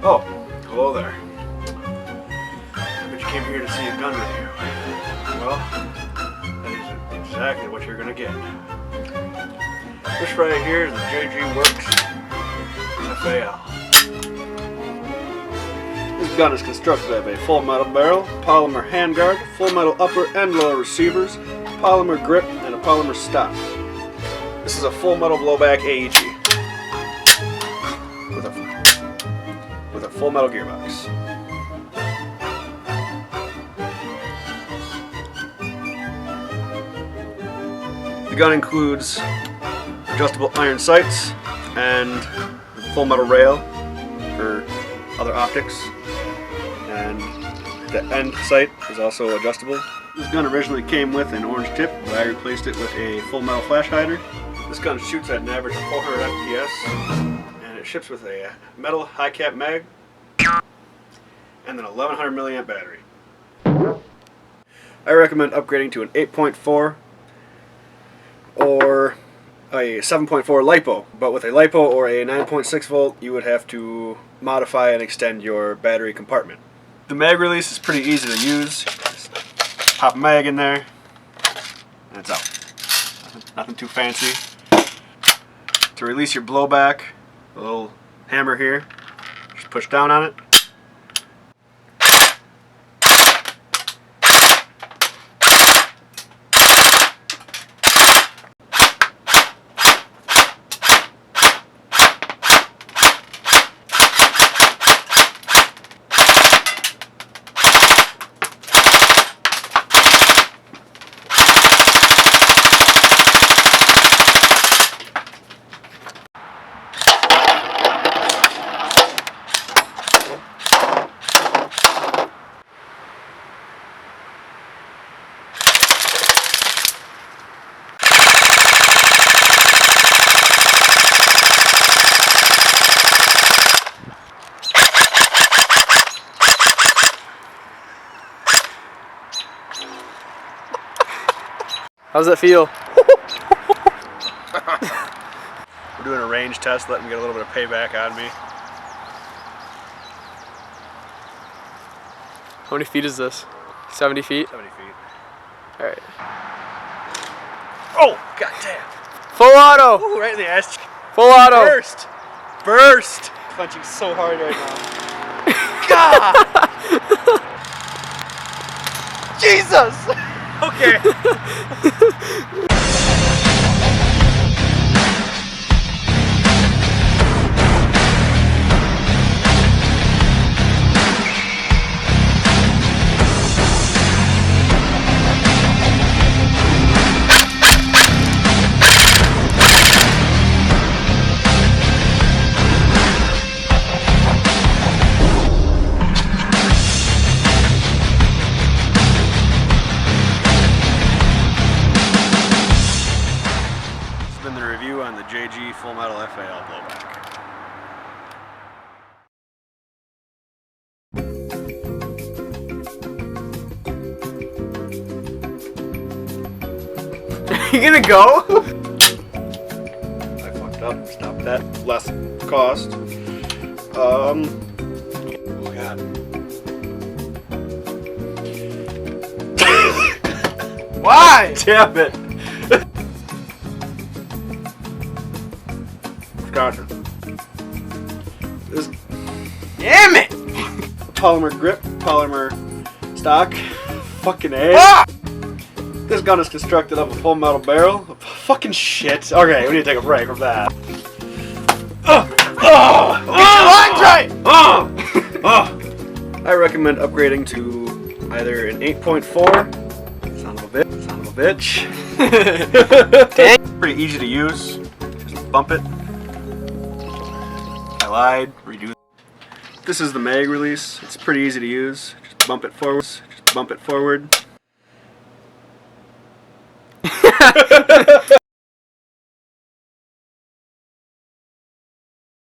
Oh, hello there. I bet you came here to see a gun review. Well, that is exactly what you're gonna get. This right here is the JG Works FAL. This gun is constructed of a full metal barrel, polymer handguard, full metal upper and lower receivers, polymer grip, and a polymer stock. This is a full metal blowback AEG with a full metal gearbox. The gun includes adjustable iron sights and full metal rail for other optics, and the end sight is also adjustable. This gun originally came with an orange tip, but I replaced it with a full metal flash hider. This gun shoots at an average of 400 FPS, and it ships with a metal high cap mag and an 1100 milliamp battery. I recommend upgrading to an 8.4 or a 7.4 LiPo, but with a LiPo or a 9.6 volt you would have to modify and extend your battery compartment. The mag release is pretty easy to use. Just pop a mag in there and it's out. Nothing too fancy. To release your blowback, a little hammer here, just push down on it. How does that feel? We're doing a range test, letting me get a little bit of payback on me. How many feet is this? 70 feet? 70 feet. Alright. Oh, goddamn! Full auto! Ooh, right in the ass. Full auto! Burst! Burst! Punching so hard right now. God! Jesus! Okay. Been the review on the JG Full Metal FAL blowback. You gonna go? I fucked up. Stop that. Less cost. Oh god. Why? Damn it. Gotcha. This Damn it! polymer grip, polymer stock, fucking A. Ah! This gun is constructed of a full metal barrel. Fucking shit. Okay, we need to take a break from that. I recommend upgrading to either an 8.4. Son of a bitch. Son of a bitch. Dang. Pretty easy to use. Just bump it. I lied. Redo. This is the mag release. It's pretty easy to use. Just bump it forward. Just bump it forward.